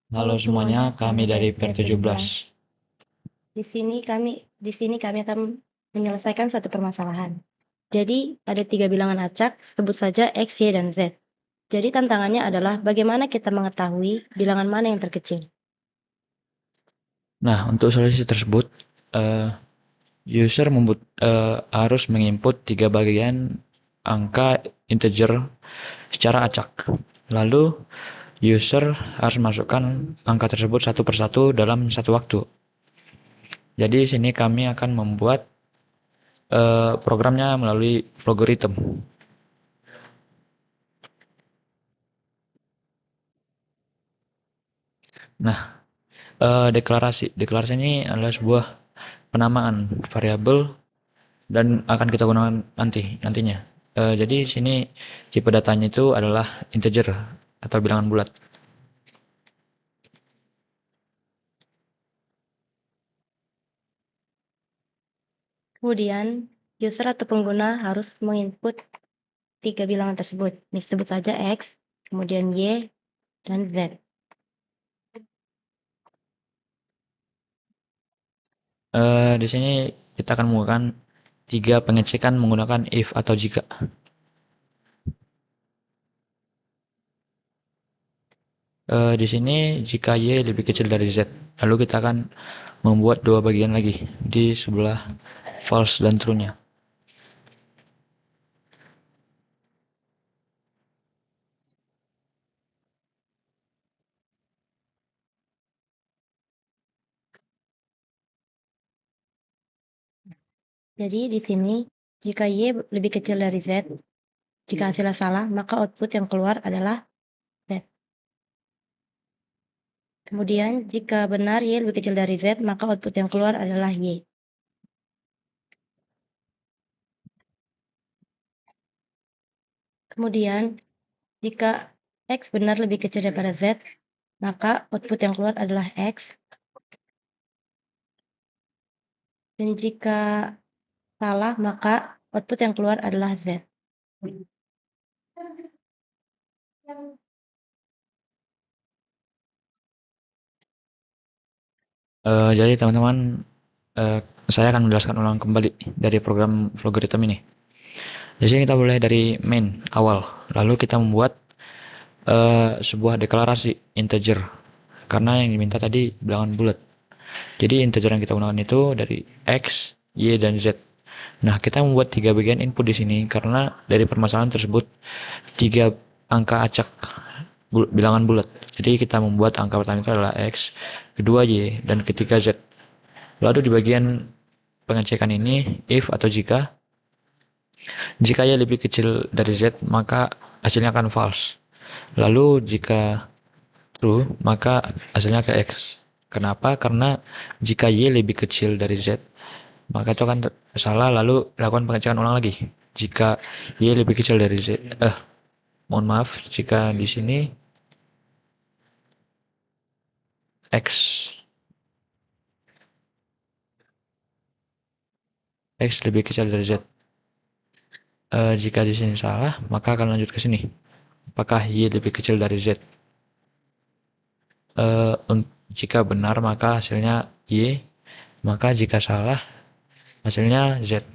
Halo semuanya, kami dari Per17. Di sini kami akan menyelesaikan satu permasalahan. Jadi, ada 3 bilangan acak, sebut saja X, Y, dan Z. Jadi tantangannya adalah bagaimana kita mengetahui bilangan mana yang terkecil. Nah, untuk solusi tersebut, user harus menginput 3 bagian angka integer secara acak. Lalu, user harus masukkan angka tersebut satu persatu dalam satu waktu. Jadi, di sini kami akan membuat programnya melalui logaritma. Nah, deklarasi ini adalah sebuah penamaan variabel dan akan kita gunakan nantinya. Jadi sini tipe datanya itu adalah integer atau bilangan bulat. Kemudian, user atau pengguna harus menginput 3 bilangan tersebut. Disebut saja X, kemudian Y, dan Z. Di sini kita akan menggunakan 3 pengecekan menggunakan if atau jika. Di sini jika Y lebih kecil dari Z, lalu kita akan membuat 2 bagian lagi di sebelah false dan true-nya. Jadi di sini, jika Y lebih kecil dari Z, jika hasilnya salah, maka output yang keluar adalah Z. Kemudian, jika benar Y lebih kecil dari Z, maka output yang keluar adalah Y. Kemudian, jika X benar lebih kecil daripada Z, maka output yang keluar adalah X. Dan jika salah, maka output yang keluar adalah Z. Jadi teman-teman, saya akan menjelaskan ulang kembali dari program logaritma ini. Di sini kita mulai dari main awal, lalu kita membuat sebuah deklarasi integer karena yang diminta tadi bilangan bulat. Jadi integer yang kita gunakan itu dari X, Y, dan Z. Nah, kita membuat 3 bagian input di sini karena dari permasalahan tersebut 3 angka acak bilangan bulat. Jadi kita membuat angka pertama itu adalah X, kedua Y, dan ketiga Z. Lalu di bagian pengecekan ini if atau jika Y lebih kecil dari Z maka hasilnya akan false. Lalu jika true maka hasilnya ke X. Kenapa? Karena jika Y lebih kecil dari Z maka itu akan salah, lalu lakukan pengecekan ulang lagi. Jika Y lebih kecil dari Z, mohon maaf, jika di sini X lebih kecil dari Z. Jika di sini salah, maka akan lanjut ke sini. Apakah Y lebih kecil dari Z? Jika benar maka hasilnya Y, maka jika salah hasilnya Z.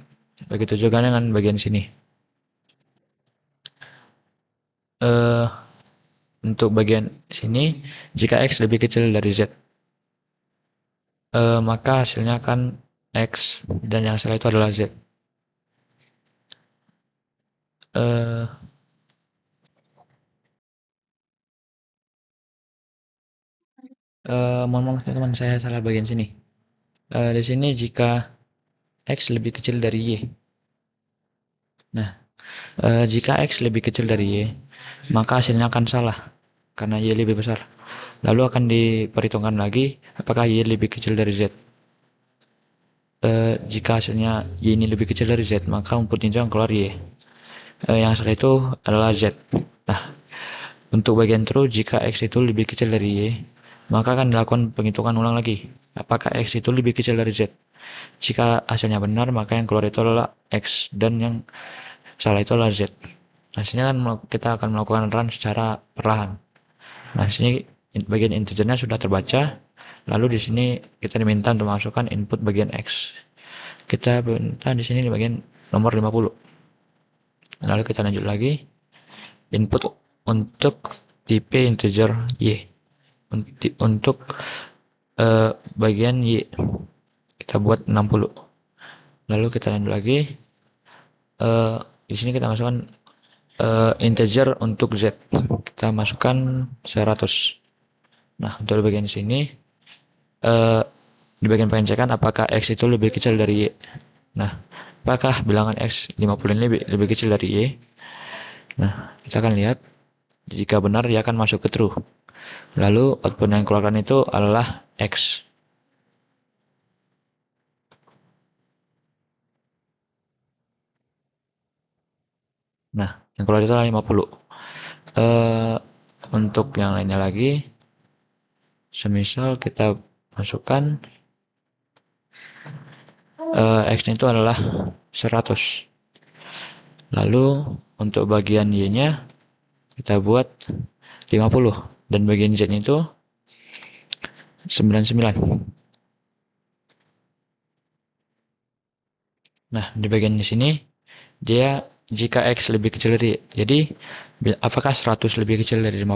Begitu juga dengan bagian sini. Untuk bagian sini, jika X lebih kecil dari Z, maka hasilnya akan X dan yang salah itu adalah Z. Mohon maaf teman-teman, saya salah bagian sini. Di sini jika X lebih kecil dari Y. Nah, jika X lebih kecil dari Y, maka hasilnya akan salah karena Y lebih besar. Lalu akan diperhitungkan lagi apakah Y lebih kecil dari Z. Jika hasilnya Y ini lebih kecil dari Z, maka inputnya yang keluar Y. Yang salah itu adalah Z. Nah, untuk bagian true, jika X itu lebih kecil dari Y, maka akan dilakukan penghitungan ulang lagi. Apakah X itu lebih kecil dari Z? Jika hasilnya benar, maka yang keluar itu adalah X, dan yang salah itu adalah Z. Nah, sini kan kita akan melakukan run secara perlahan. Nah, sini bagian integernya sudah terbaca. Lalu di sini kita diminta untuk masukkan input bagian X. Kita minta di sini di bagian nomor 50. Lalu kita lanjut lagi. Input untuk tipe integer Y. Untuk bagian Y kita buat 60. Lalu kita lanjut lagi. Di sini kita masukkan integer untuk Z. Kita masukkan 100. Nah, untuk bagian sini di bagian pengecekan apakah X itu lebih kecil dari Y. Nah, apakah bilangan X 50 ini lebih kecil dari Y? Nah, kita akan lihat. Jika benar, dia akan masuk ke true. Lalu output yang dikeluarkan itu adalah X. Nah, yang keluar itu adalah 50. Untuk yang lainnya lagi, semisal kita masukkan X itu adalah 100. Lalu untuk bagian Y-nya kita buat 50 dan bagian Z itu 99. Nah, di bagian di sini dia jika X lebih kecil dari Y. Jadi apakah 100 lebih kecil dari 50?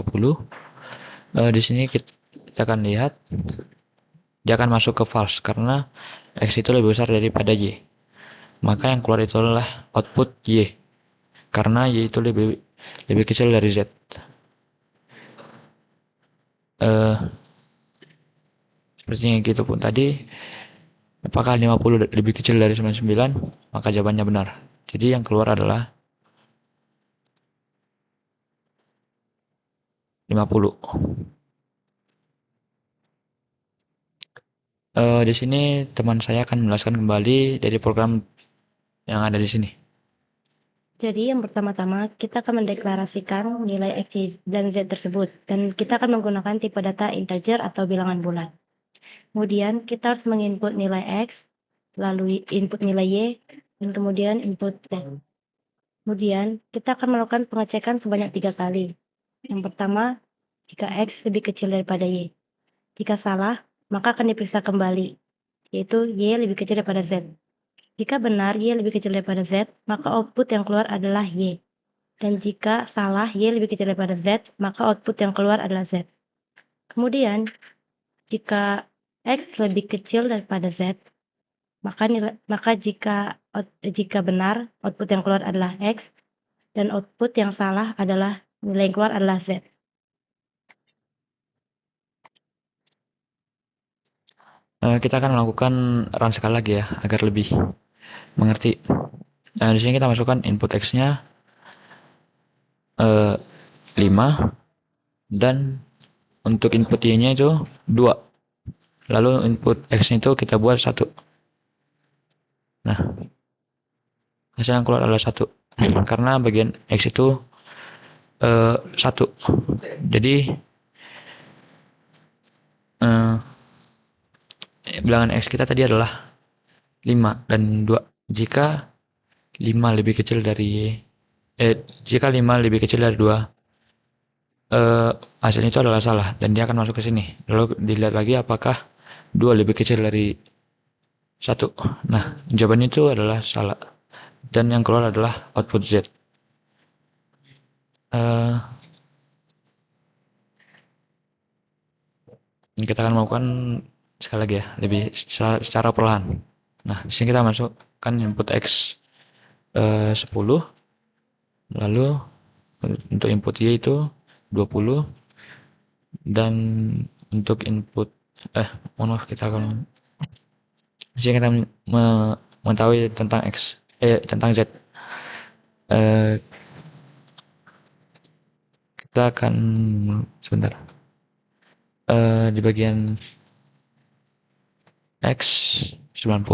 Di sini kita akan lihat dia akan masuk ke false karena X itu lebih besar daripada Y. Maka yang keluar itu adalah output Y. Karena Y itu lebih kecil dari Z. Seperti gitu pun tadi, apakah 50 lebih kecil dari 99? Maka jawabannya benar. Jadi yang keluar adalah 50. Di sini teman saya akan menjelaskan kembali dari program yang ada di sini. Jadi yang pertama-tama kita akan mendeklarasikan nilai X dan Z tersebut dan kita akan menggunakan tipe data integer atau bilangan bulat. Kemudian kita harus menginput nilai X, lalu input nilai Y, dan kemudian input Z. Kemudian kita akan melakukan pengecekan sebanyak 3 kali. Yang pertama, jika X lebih kecil daripada Y. Jika salah, maka akan diperiksa kembali, yaitu Y lebih kecil daripada Z. Jika benar Y lebih kecil daripada Z, maka output yang keluar adalah Y. Dan jika salah Y lebih kecil daripada Z, maka output yang keluar adalah Z. Kemudian, jika X lebih kecil daripada Z, maka jika benar output yang keluar adalah X, dan output yang salah adalah nilai yang keluar adalah Z. Kita akan melakukan run sekali lagi ya, agar lebih mengerti. Di sini kita masukkan input X-nya 5 dan untuk input Y-nya itu 2. Lalu input X-nya itu kita buat 1. Nah, hasil yang keluar adalah 1. Karena bagian X itu 1. Jadi bilangan X kita tadi adalah 5 dan 2. Jika 5 lebih kecil dari jika 5 lebih kecil dari 2, hasilnya itu adalah salah dan dia akan masuk ke sini. Lalu dilihat lagi apakah 2 lebih kecil dari 1. Nah, jawabannya itu adalah salah. Dan yang keluar adalah output Z. Kita akan melakukan sekali lagi ya, lebih secara perlahan. Nah, di sini kita masukkan input X 10, lalu untuk input Y itu 20, dan untuk input mohon maaf, kita akan di sini kita mengetahui tentang tentang Z. Kita akan sebentar. Di bagian X 90,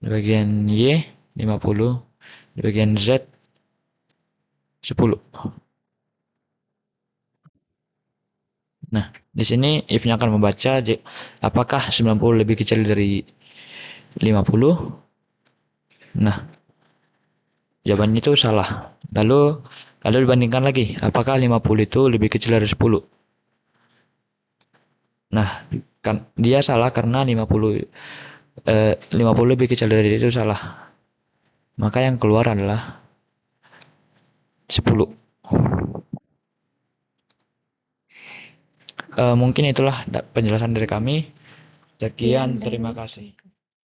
di bagian Y 50, di bagian Z 10. Nah, di sini if-nya akan membaca apakah 90 lebih kecil dari 50. Nah, jawabannya itu salah. Lalu dibandingkan lagi, apakah 50 itu lebih kecil dari 10. Nah, kan dia salah karena 50 lebih kecil dari itu salah. Maka yang keluar adalah 10. Mungkin itulah penjelasan dari kami. Sekian, terima kasih.